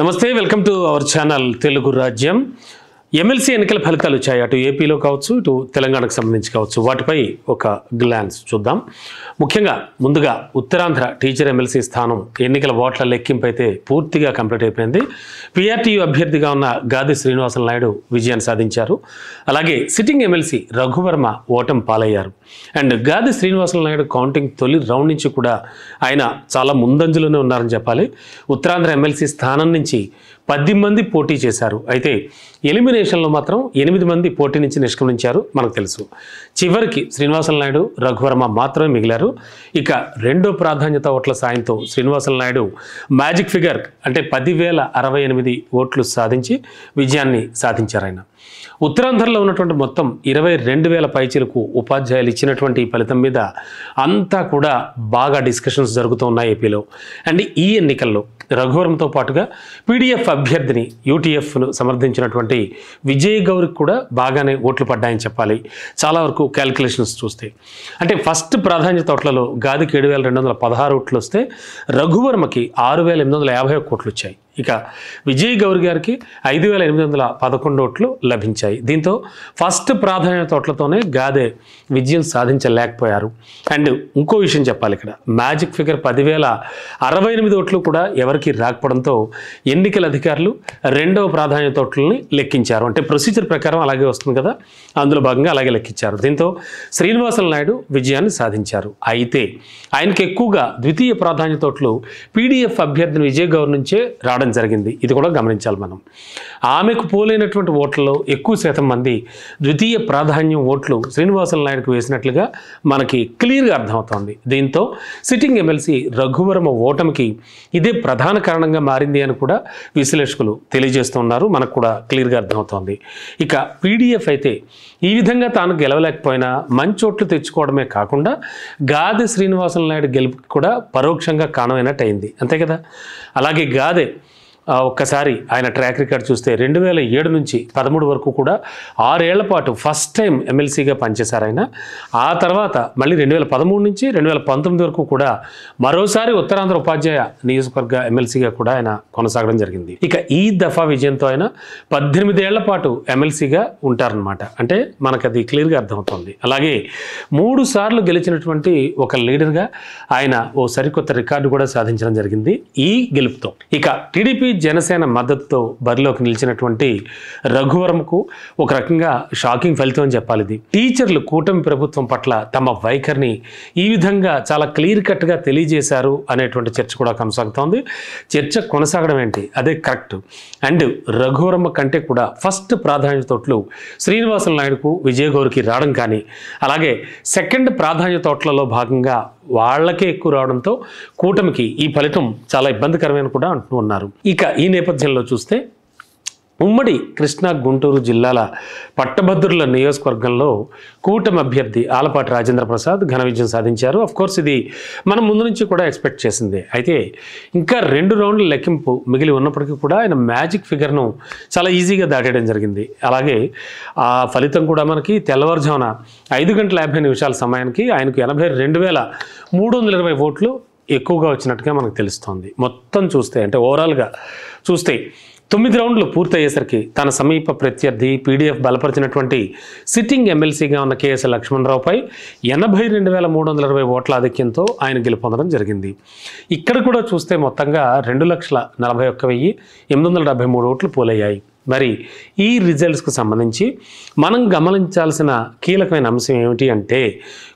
నమస్తే welcome to our channel Telugu రాజ్యం. MLC ఎన్నికల ఫలితాలు వచ్చాయి. అటు ఏపీలో కావచ్చు, ఇటు తెలంగాణకు సంబంధించి కావచ్చు. వాటిపై ఒక గ్లాన్స్ చూద్దాం. ముఖ్యంగా ముందుగా ఉత్తరాంధ్ర టీచర్ ఎమ్మెల్సీ స్థానం ఎన్నికల ఓట్ల లెక్కింపు అయితే పూర్తిగా కంప్లీట్ అయిపోయింది. పిఆర్టీయూ అభ్యర్థిగా ఉన్న గాది శ్రీనివాసన్ నాయుడు విజయాన్ని సాధించారు. అలాగే సిట్టింగ్ ఎమ్మెల్సీ రఘువర్మ ఓటమి పాలయ్యారు. And Gadhi Srinivasan Naidu counting తొలి రౌండ్ నుంచి కూడా ఆయన చాలా ముందంజలోనే ఉన్నారని చెప్పాలి. ఉత్తరాంధ్ర ఎమ్మెల్సీ స్థానం నుంచి 10 మంది పోటీ చేశారు. అయితే ఎలిమినేషన్లో మాత్రం 8 మంది పోటీ నుంచి నిష్క్రమించారు. మనకు తెలుసు. చివరికి శ్రీనివాసన్ నాయుడు, రఘువర్మ మాత్రమే మిగిలారు. ఇక రెండో ప్రాధాన్యత ఓట్ల సాయంతో శ్రీనివాసన్ నాయుడు మ్యాజిక్ ఫిగర్ అంటే 10,068 ఓట్లు సాధించి విజయాన్ని సాధించారు. ఆయన ఉత్తరాంధ్రలో ఉన్నటువంటి మొత్తం 22,000 పైచీలకు ఉపాధ్యాయులు ఇచ్చినటువంటి ఈ ఫలితం మీద అంతా కూడా బాగా డిస్కషన్స్ జరుగుతూ ఉన్నాయి ఏపీలో. అండ్ ఈ ఎన్నికల్లో రఘువరంతో పాటుగా పీడీఎఫ్ అభ్యర్థిని యూటీఎఫ్ను సమర్థించినటువంటి విజయ్ గౌరికి కూడా బాగానే ఓట్లు పడ్డాయని చెప్పాలి. చాలా వరకు క్యాలిక్యులేషన్స్ చూస్తే అంటే ఫస్ట్ ప్రాధాన్యత ఓట్లలో గాదికి 7,216 ఓట్లు వస్తే రఘువర్మకి 6,851 ఓట్లు వచ్చాయి. ఇక విజయ్ గౌర్ గారికి 5,811 ఓట్లు లభించాయి. దీంతో ఫస్ట్ ప్రాధాన్యత ఓట్లతోనే గాదే విజయం సాధించలేకపోయారు. అండ్ ఇంకో విషయం చెప్పాలి, ఇక్కడ మ్యాజిక్ ఫిగర్ 10,068 ఓట్లు కూడా ఎవరికి రాకపోవడంతో ఎన్నికల అధికారులు రెండవ ప్రాధాన్యత ఓట్లని లెక్కించారు. అంటే ప్రొసీజర్ ప్రకారం అలాగే వస్తుంది కదా, అందులో భాగంగా అలాగే లెక్కించారు. దీంతో శ్రీనివాసన్ నాయుడు విజయాన్ని సాధించారు. అయితే ఆయనకి ఎక్కువగా ద్వితీయ ప్రాధాన్యత ఓట్లు పీడీఎఫ్ అభ్యర్థిని విజయ్ గౌర్ నుంచే రావడం జరిగింది. ఇది కూడా గమనించాలి మనం. ఆమెకు పోలైనటువంటి ఓట్లలో ఎక్కువ శాతం మంది ద్వితీయ ప్రాధాన్యం ఓట్లు శ్రీనివాసన్ నాయుడుకు వేసినట్లుగా మనకి క్లియర్గా అర్థమవుతోంది. దీంతో సిట్టింగ్ ఎమ్మెల్సీ రఘువర్మ ఓటమికి ఇదే ప్రధాన కారణంగా మారింది అని కూడా విశ్లేషకులు తెలియజేస్తున్నారు. మనకు కూడా క్లియర్గా అర్థమవుతోంది. ఇక పీడీఎఫ్ అయితే ఈ విధంగా తాను గెలవలేకపోయినా మంచి ఓట్లు తెచ్చుకోవడమే కాకుండా గాదె శ్రీనివాసన్ నాయుడు గెలుపుకి కూడా పరోక్షంగా కారణమైనట్టు అయింది. అంతే కదా. అలాగే గాదె ఒక్కసారి ఆయన ట్రాక్ రికార్డ్ చూస్తే 2007 నుంచి 13 వరకు కూడా 6 ఏళ్ల పాటు ఫస్ట్ టైం ఎమ్మెల్సీగా పనిచేశారు ఆయన. ఆ తర్వాత మళ్ళీ 2013 నుంచి 2019 వరకు కూడా మరోసారి ఉత్తరాంధ్ర ఉపాధ్యాయ నియోజకవర్గ ఎమ్మెల్సీగా కూడా ఆయన కొనసాగడం జరిగింది. ఇక ఈ దఫా విజయంతో ఆయన 18 ఏళ్ల పాటు ఎమ్మెల్సీగా ఉంటారనమాట. అంటే మనకు అది క్లియర్గా అర్థమవుతుంది. అలాగే 3 సార్లు గెలిచినటువంటి ఒక లీడర్గా ఆయన ఓ సరికొత్త రికార్డు కూడా సాధించడం జరిగింది ఈ గెలుపుతో. ఇక టీడీపీ జనసేన మద్దతుతో బరిలోకి నిలిచినటువంటి రఘువర్మకు ఒక రకంగా షాకింగ్ ఫలితం అని చెప్పాలి. ఇది టీచర్లు కూటమి ప్రభుత్వం పట్ల తమ వైఖరిని ఈ విధంగా చాలా క్లియర్ కట్గా తెలియజేశారు అనేటువంటి చర్చ కూడా కొనసాగుతోంది. చర్చ కొనసాగడం ఏంటి, అదే కరెక్ట్. అండ్ రఘువర్మ కంటే కూడా ఫస్ట్ ప్రాధాన్యతోట్లు శ్రీనివాసన్ నాయుడుకు, విజయ్ గౌరికి రావడం కానీ, అలాగే సెకండ్ ప్రాధాన్యతోట్లలో భాగంగా వాళ్ళకే ఎక్కువ రావడంతో కూటమికి ఈ ఫలితం చాలా ఇబ్బందికరమైన కూడా అంటూ ఉన్నారు. ఇక ఈ నేపథ్యంలో చూస్తే ఉమ్మడి కృష్ణా, గుంటూరు జిల్లాల పట్టభద్రుల నియోజకవర్గంలో కూటమి అభ్యర్థి ఆలపాటి రాజేంద్ర ప్రసాద్ ఘన విజయం సాధించారు. అఫ్కోర్స్ ఇది మనం ముందు నుంచి కూడా ఎక్స్పెక్ట్ చేసిందే. అయితే ఇంకా 2 రౌండ్ల లెక్కింపు మిగిలి ఉన్నప్పటికీ కూడా ఆయన మ్యాజిక్ ఫిగర్ను చాలా ఈజీగా దాటేయడం జరిగింది. అలాగే ఆ ఫలితం కూడా మనకి తెల్లవారుజామున 5:50 సమయానికి ఆయనకు 82,320 ఓట్లు ఎక్కువగా వచ్చినట్టుగా మనకు తెలుస్తోంది. మొత్తం చూస్తే అంటే ఓవరాల్గా చూస్తే 9 రౌండ్లు పూర్తయ్యేసరికి తన సమీప ప్రత్యర్థి పీడీఎఫ్ బలపరిచినటువంటి సిట్టింగ్ ఎమ్మెల్సీగా ఉన్న కేఎస్ లక్ష్మణరావుపై 82,320 ఓట్ల ఆధిక్యంతో ఆయన గెలుపొందడం జరిగింది. ఇక్కడ కూడా చూస్తే మొత్తంగా 2,41,873 ఓట్లు పోలయ్యాయి. మరి ఈ రిజల్ట్స్కు సంబంధించి మనం గమనించాల్సిన కీలకమైన అంశం ఏమిటి అంటే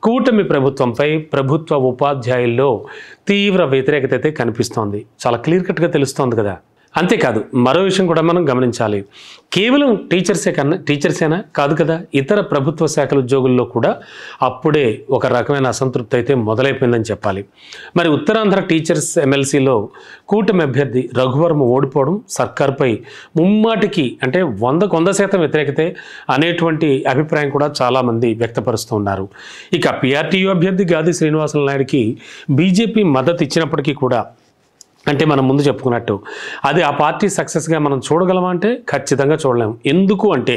కూటమి ప్రభుత్వంపై ప్రభుత్వ ఉపాధ్యాయుల్లో తీవ్ర వ్యతిరేకత అయితే కనిపిస్తోంది. చాలా క్లియర్ కట్గా తెలుస్తోంది కదా. అంతేకాదు మరో విషయం కూడా మనం గమనించాలి. కేవలం టీచర్సేనా కాదు కదా, ఇతర ప్రభుత్వ శాఖల ఉద్యోగుల్లో కూడా అప్పుడే ఒక రకమైన అసంతృప్తి అయితే మొదలైపోయిందని చెప్పాలి. మరి ఉత్తరాంధ్ర టీచర్స్ ఎమ్మెల్సీలో కూటమి అభ్యర్థి రఘువర్మ ఓడిపోవడం సర్కార్పై ముమ్మాటికి అంటే 100% వ్యతిరేకతే అనేటువంటి అభిప్రాయం కూడా చాలామంది వ్యక్తపరుస్తూ ఉన్నారు. ఇక పిఆర్టీయూ అభ్యర్థి గాది శ్రీనివాసన్ నాయుడికి బీజేపీ మద్దతు ఇచ్చినప్పటికీ కూడా అంటే మనం ముందు చెప్పుకున్నట్టు అది ఆ పార్టీ సక్సెస్గా మనం చూడగలమా అంటే ఖచ్చితంగా చూడలేము. ఎందుకు అంటే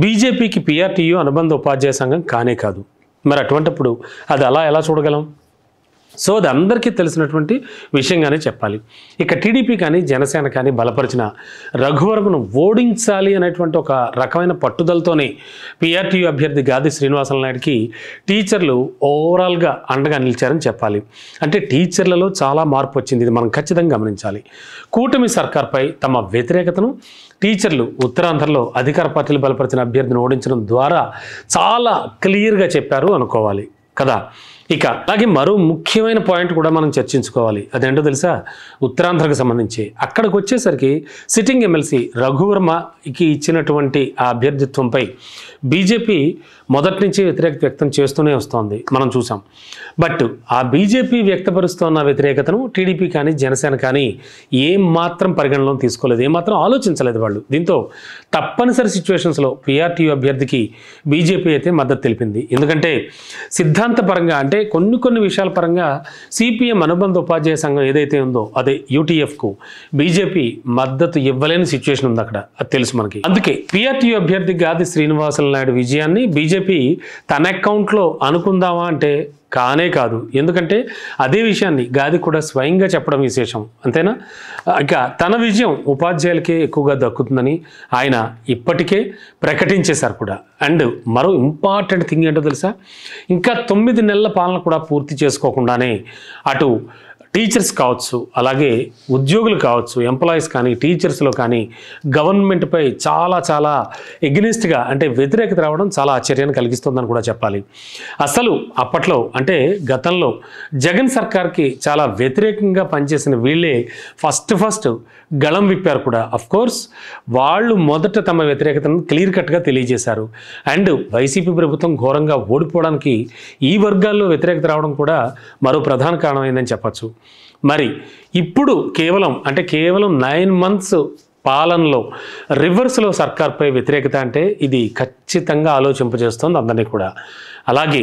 బీజేపీకి పిఆర్టీయూ అనుబంధ ఉపాధ్యాయ సంఘం కానే కాదు. మరి అటువంటిప్పుడు అది ఎలా చూడగలం? సో అది అందరికీ తెలిసినటువంటి విషయంగానే చెప్పాలి. ఇక టీడీపీ కానీ జనసేన కానీ బలపరిచిన రఘువరమను ఓడించాలి అనేటువంటి ఒక రకమైన పట్టుదలతోనే పీఆర్టీయూ అభ్యర్థి గాది శ్రీనివాసన్ నాయుడికి టీచర్లు ఓవరాల్గా అండగా నిలిచారని చెప్పాలి. అంటే టీచర్లలో చాలా మార్పు వచ్చింది, ఇది మనం ఖచ్చితంగా గమనించాలి. కూటమి సర్కార్పై తమ వ్యతిరేకతను టీచర్లు ఉత్తరాంధ్రలో అధికార పార్టీలు బలపరిచిన అభ్యర్థిని ఓడించడం ద్వారా చాలా క్లియర్గా చెప్పారు అనుకోవాలి కదా. ఇక అలాగే మరో ముఖ్యమైన పాయింట్ కూడా మనం చర్చించుకోవాలి. అదేంటో తెలుసా? ఉత్తరాంధ్రకు సంబంధించి అక్కడికి వచ్చేసరికి సిట్టింగ్ ఎమ్మెల్సీ రఘువర్మకి ఇచ్చినటువంటి ఆ అభ్యర్థిత్వంపై బీజేపీ మొదటి నుంచి వ్యతిరేకత వ్యక్తం చేస్తూనే వస్తోంది, మనం చూసాం. బట్ ఆ బీజేపీ వ్యక్తపరుస్తున్న వ్యతిరేకతను టీడీపీ కానీ జనసేన కానీ ఏం మాత్రం పరిగణలో తీసుకోలేదు, ఏమాత్రం ఆలోచించలేదు వాళ్ళు. దీంతో తప్పనిసరి సిచ్యువేషన్స్లో పీఆర్టీయూ అభ్యర్థికి బీజేపీ అయితే మద్దతు తెలిపింది. ఎందుకంటే సిద్ధాంతపరంగా అంటే కొన్ని విషయాల పరంగా సిపిఎం అనుబంధ ఉపాధ్యాయ సంఘం ఏదైతే ఉందో అదే యూటీఎఫ్కు బీజేపీ మద్దతు ఇవ్వలేని సిచ్యువేషన్ ఉంది అక్కడ, అది తెలుసు మనకి. అందుకే పీఆర్టీయూ అభ్యర్థి గాది శ్రీనివాసన్ నాయుడు విజయాన్ని బీజేపీ తన అకౌంట్లో అనుకుందామా అంటే కానే కాదు. ఎందుకంటే అదే విషయాన్ని గాది కూడా స్వయంగా చెప్పడం విశేషం, అంతేనా? ఇక తన విజయం ఉపాధ్యాయులకే ఎక్కువగా దక్కుతుందని ఆయన ఇప్పటికే ప్రకటించేశారు కూడా. అండ్ మరో ఇంపార్టెంట్ థింగ్ ఏంటో తెలుసా? ఇంకా 9 నెలల పాలన కూడా పూర్తి చేసుకోకుండానే అటు టీచర్స్ కావచ్చు, అలాగే ఉద్యోగులు కావచ్చు, ఎంప్లాయీస్ కానీ టీచర్స్లో కానీ గవర్నమెంట్పై చాలా ఎగ్నెస్ట్గా అంటే వ్యతిరేకత రావడం చాలా ఆశ్చర్యాన్ని కలిగిస్తుందని కూడా చెప్పాలి. అసలు అప్పట్లో అంటే గతంలో జగన్ సర్కార్కి చాలా వ్యతిరేకంగా పనిచేసిన వీళ్ళే ఫస్ట్ గళం విప్పారు కూడా. అఫ్కోర్స్ వాళ్ళు మొదట తమ వ్యతిరేకతను క్లియర్ కట్గా తెలియజేశారు. అండ్ వైసీపీ ప్రభుత్వం ఘోరంగా ఓడిపోవడానికి ఈ వర్గాల్లో వ్యతిరేకత రావడం కూడా మరో ప్రధాన కారణమైందని చెప్పచ్చు. మరి ఇప్పుడు కేవలం 9 months పాలనలో రివర్స్లో సర్కార్పై వ్యతిరేకత అంటే ఇది ఖచ్చితంగా ఆలోచింపజేస్తోంది అందరినీ కూడా. అలాగే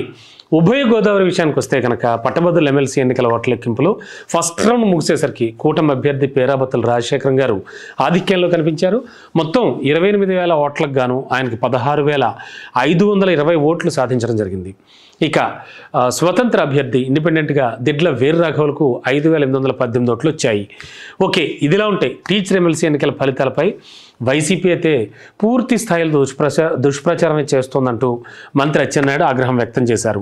ఉభయ గోదావరి విషయానికి వస్తే కనుక పట్టభద్రుల ఎమ్మెల్సీ ఎన్నికల ఓట్ల లెక్కింపులో ఫస్ట్ రౌండ్ ముగిసేసరికి కూటమి అభ్యర్థి పేరాబత్తుల రాజశేఖరం గారు ఆధిక్యంలో కనిపించారు. మొత్తం 28,000 ఓట్లకు గాను ఆయనకి 16,520 ఓట్లు సాధించడం జరిగింది. ఇక స్వతంత్ర అభ్యర్థి ఇండిపెండెంట్గా దిడ్ల వీర రాఘవులకు 5,818 ఓట్లు వచ్చాయి. ఓకే, ఇదిలా ఉంటే టీచర్ ఎమ్మెల్సీ ఎన్నికల ఫలితాలపై వైసీపీ అయితే పూర్తి స్థాయిలో దుష్ప్రచారమే చేస్తోందంటూ మంత్రి అచ్చెన్నాయుడు ఆగ్రహం వ్యక్తం చేశారు.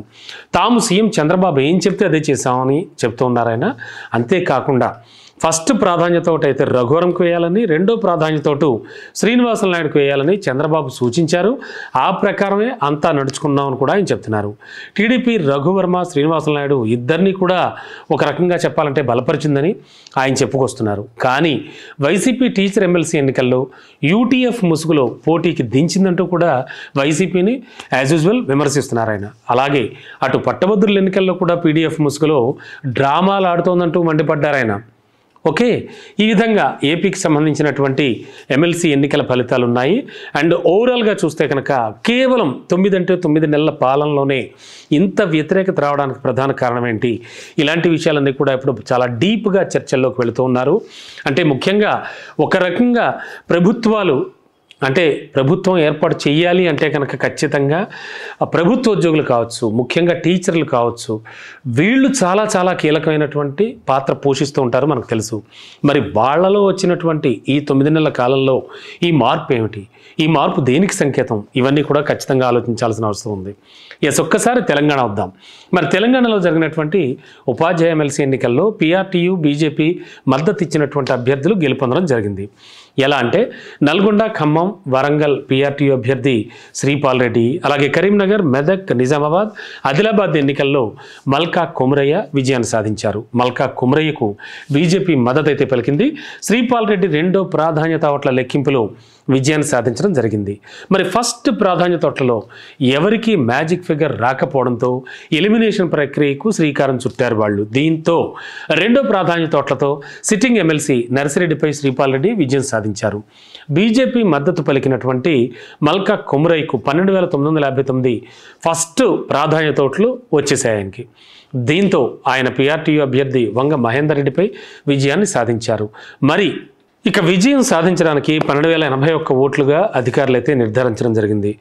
తాము సీఎం చంద్రబాబు ఏం చెప్తే అదే చేశామని చెప్తూ ఉన్నారాయన. అంతేకాకుండా ఫస్ట్ ప్రాధాన్యతోటి అయితే రఘువరంకు వేయాలని, రెండో ప్రాధాన్యతోటు శ్రీనివాసన్ నాయుడుకు వేయాలని చంద్రబాబు సూచించారు. ఆ ప్రకారమే అంతా నడుచుకున్నామని కూడా ఆయన చెప్తున్నారు. టీడీపీ రఘువర్మ, శ్రీనివాసన్ నాయుడు ఇద్దరిని కూడా ఒక రకంగా చెప్పాలంటే బలపరిచిందని ఆయన చెప్పుకొస్తున్నారు. కానీ వైసీపీ టీచర్ ఎమ్మెల్సీ ఎన్నికల్లో యూటీఎఫ్ ముసుగులో పోటీకి దించిందంటూ కూడా వైసీపీని యాజ్ యూజువల్ విమర్శిస్తున్నారు ఆయన. అలాగే అటు పట్టభద్రుల ఎన్నికల్లో కూడా పీడీఎఫ్ ముసుగులో డ్రామాలు ఆడుతోందంటూ మండిపడ్డారు ఆయన. ఓకే, ఈ విధంగా ఏపీకి సంబంధించినటువంటి ఎమ్మెల్సీ ఎన్నికల ఫలితాలు ఉన్నాయి. అండ్ ఓవరాల్గా చూస్తే కనుక కేవలం 9 నెలల పాలనలోనే ఇంత వ్యతిరేకత రావడానికి ప్రధాన కారణం ఏంటి? ఇలాంటి విషయాలన్నీ కూడా ఇప్పుడు చాలా డీప్గా చర్చల్లోకి వెళుతూ ఉన్నారు. అంటే ముఖ్యంగా ఒక రకంగా ప్రభుత్వం ఏర్పాటు చేయాలి అంటే కనుక ఖచ్చితంగా ప్రభుత్వ ఉద్యోగులు కావచ్చు, ముఖ్యంగా టీచర్లు కావచ్చు, వీళ్ళు చాలా కీలకమైనటువంటి పాత్ర పోషిస్తూ ఉంటారు, మనకు తెలుసు. మరి వాళ్ళలో వచ్చినటువంటి ఈ 9 నెలల కాలంలో ఈ మార్పు ఏమిటి? ఈ మార్పు దేనికి సంకేతం? ఇవన్నీ కూడా ఖచ్చితంగా ఆలోచించాల్సిన అవసరం ఉంది. ఒక్కసారి తెలంగాణ వద్దాం. మరి తెలంగాణలో జరిగినటువంటి ఉపాధ్యాయ ఎమ్మెల్సీ ఎన్నికల్లో పీఆర్టీయూ బీజేపీ మద్దతు ఇచ్చినటువంటి అభ్యర్థులు గెలుపొందడం జరిగింది. ఎలా అంటే నల్గొండ, ఖమ్మం, వరంగల్ పీఆర్టీయూ అభ్యర్థి శ్రీపాల్ రెడ్డి, అలాగే కరీంనగర్, మెదక్, నిజామాబాద్, ఆదిలాబాద్ ఎన్నికల్లో మల్కా కుమరయ్య విజయాన్ని సాధించారు. మల్కా కుమరయ్యకు బీజేపీ మద్దతు అయితే పలికింది. శ్రీపాల్ రెడ్డి రెండో ప్రాధాన్యత ఓట్ల లెక్కింపులో విజయాన్ని సాధించడం జరిగింది. మరి ఫస్ట్ ప్రాధాన్యత ఓట్లలో ఎవరికి మ్యాజిక్ ఫిగర్ రాకపోవడంతో ఎలిమినేషన్ ప్రక్రియకు శ్రీకారం చుట్టారు వాళ్ళు. దీంతో రెండో ప్రాధాన్యత ఓట్లతో సిట్టింగ్ ఎమ్మెల్సీ నర్సిరెడ్డిపై శ్రీపాల్ రెడ్డి విజయం సాధించారు. బీజేపీ మద్దతు పలికినటువంటి మల్కా కుమరయ్యకు 12,959 ఫస్ట్ ప్రాధాన్యత ఓట్లు వచ్చేసాయి ఆయనకి. దీంతో ఆయన పీఆర్టీయూ అభ్యర్థి వంగ మహేందర్ రెడ్డిపై విజయాన్ని సాధించారు. మరి ఇక విజయం సాధించడానికి 12,081 ఓట్లుగా అధికారులు అయితే నిర్ధారించడం జరిగింది.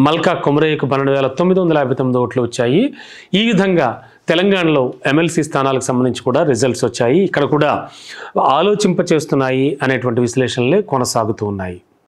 మల్కా కుమరయ్యకు 12,959 ఓట్లు వచ్చాయి. ఈ విధంగా తెలంగాణలో ఎమ్మెల్సీ స్థానాలకు సంబంధించి కూడా రిజల్ట్స్ వచ్చాయి. ఇక్కడ కూడా ఆలోచింపచేస్తున్నాయి అనేటువంటి విశ్లేషణలే కొనసాగుతూ ఉన్నాయి.